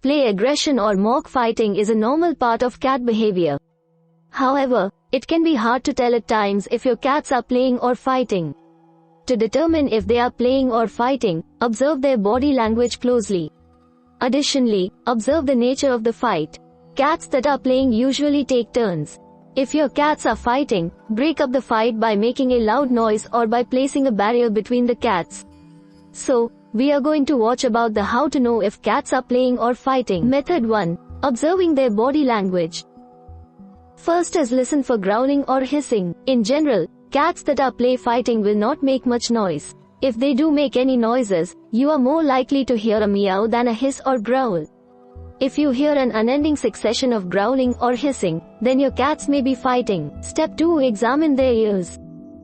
Play aggression or mock fighting is a normal part of cat behavior. However, it can be hard to tell at times if your cats are playing or fighting. To determine if they are playing or fighting, observe their body language closely. Additionally, observe the nature of the fight. Cats that are playing usually take turns. If your cats are fighting, break up the fight by making a loud noise or by placing a barrier between the cats. So, we are going to watch about the how to know if cats are playing or fighting. Method 1. Observing their body language. First is listen for growling or hissing. In general, cats that are play fighting will not make much noise. If they do make any noises, you are more likely to hear a meow than a hiss or growl. If you hear an unending succession of growling or hissing, then your cats may be fighting. Step 2. Examine their ears.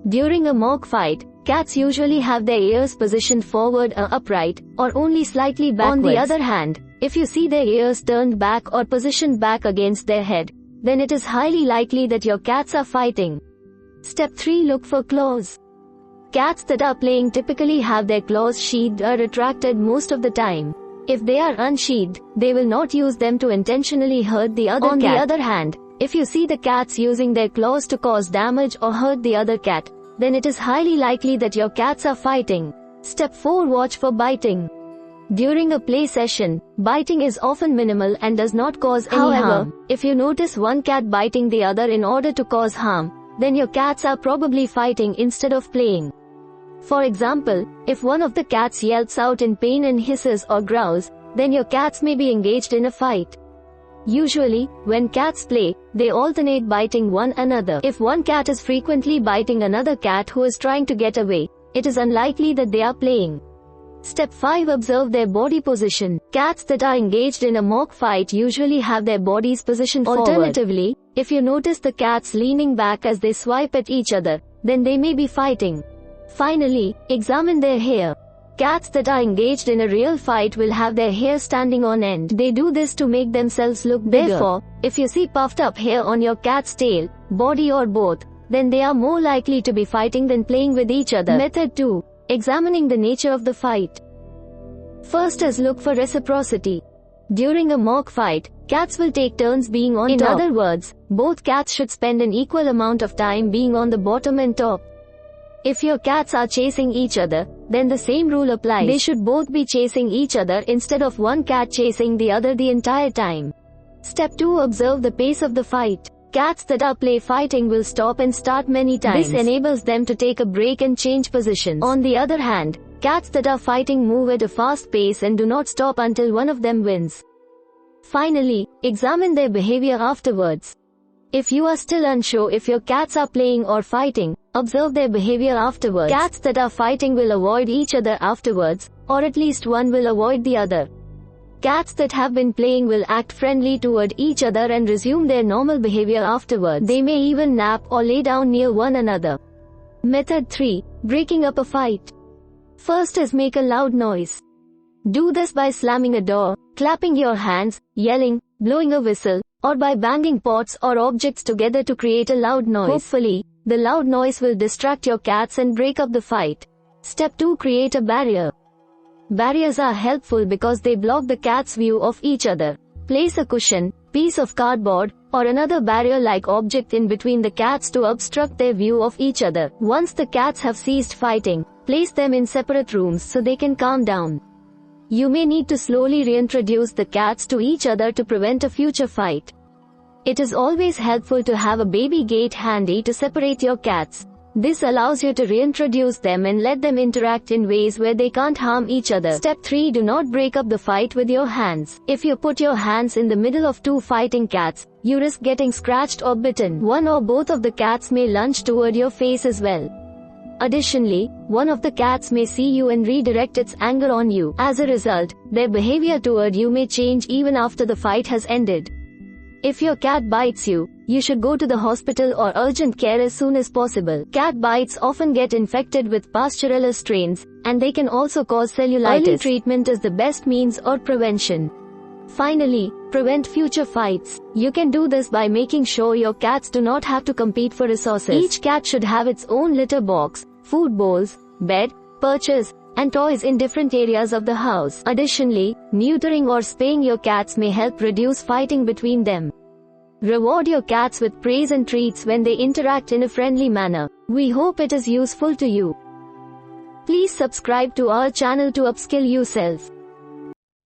During a mock fight, cats usually have their ears positioned forward or upright, or only slightly backwards. On the other hand, if you see their ears turned back or positioned back against their head, then it is highly likely that your cats are fighting. Step 3. Look for claws. Cats that are playing typically have their claws sheathed or retracted most of the time. If they are unsheathed, they will not use them to intentionally hurt the other cat. On the other hand, if you see the cats using their claws to cause damage or hurt the other cat, then it is highly likely that your cats are fighting. Step 4. Watch for biting. During a play session, biting is often minimal and does not cause any harm. If you notice one cat biting the other in order to cause harm, then your cats are probably fighting instead of playing. For example, if one of the cats yelps out in pain and hisses or growls, then your cats may be engaged in a fight. Usually, when cats play, they alternate biting one another. If one cat is frequently biting another cat who is trying to get away, it is unlikely that they are playing. Step 5. Observe their body position. Cats that are engaged in a mock fight usually have their bodies positioned forward. Alternatively, if you notice the cats leaning back as they swipe at each other, then they may be fighting. Finally, examine their hair. Cats that are engaged in a real fight will have their hair standing on end. They do this to make themselves look bigger. Therefore, if you see puffed up hair on your cat's tail, body or both, then they are more likely to be fighting than playing with each other. Method 2. Examining the nature of the fight. First is look for reciprocity. During a mock fight, cats will take turns being on top. In other words, both cats should spend an equal amount of time being on the bottom and top. If your cats are chasing each other, then the same rule applies. They should both be chasing each other instead of one cat chasing the other the entire time. Step 2. Observe the pace of the fight. Cats that are play fighting will stop and start many times. This enables them to take a break and change positions. On the other hand, cats that are fighting move at a fast pace and do not stop until one of them wins. Finally, examine their behavior afterwards. If you are still unsure if your cats are playing or fighting, observe their behavior afterwards. Cats that are fighting will avoid each other afterwards, or at least one will avoid the other. Cats that have been playing will act friendly toward each other and resume their normal behavior afterwards. They may even nap or lay down near one another. Method 3. Breaking up a fight. First is make a loud noise. Do this by slamming a door, clapping your hands, yelling, blowing a whistle, or by banging pots or objects together to create a loud noise. Hopefully, the loud noise will distract your cats and break up the fight. Step 2. Create a barrier. Barriers are helpful because they block the cat's view of each other. Place a cushion, piece of cardboard, or another barrier-like object in between the cats to obstruct their view of each other. Once the cats have ceased fighting, place them in separate rooms so they can calm down. You may need to slowly reintroduce the cats to each other to prevent a future fight. It is always helpful to have a baby gate handy to separate your cats. This allows you to reintroduce them and let them interact in ways where they can't harm each other. Step 3. Do not break up the fight with your hands. If you put your hands in the middle of two fighting cats, you risk getting scratched or bitten. One or both of the cats may lunge toward your face as well. Additionally, one of the cats may see you and redirect its anger on you. As a result, their behavior toward you may change even after the fight has ended. If your cat bites you, you should go to the hospital or urgent care as soon as possible. Cat bites often get infected with Pasteurella strains, and they can also cause cellulitis. Early treatment is the best means or prevention. Finally, prevent future fights. You can do this by making sure your cats do not have to compete for resources. Each cat should have its own litter box, food bowls, bed, perches, and toys in different areas of the house. Additionally, neutering or spaying your cats may help reduce fighting between them. Reward your cats with praise and treats when they interact in a friendly manner. We hope it is useful to you. Please subscribe to our channel to upskill yourself.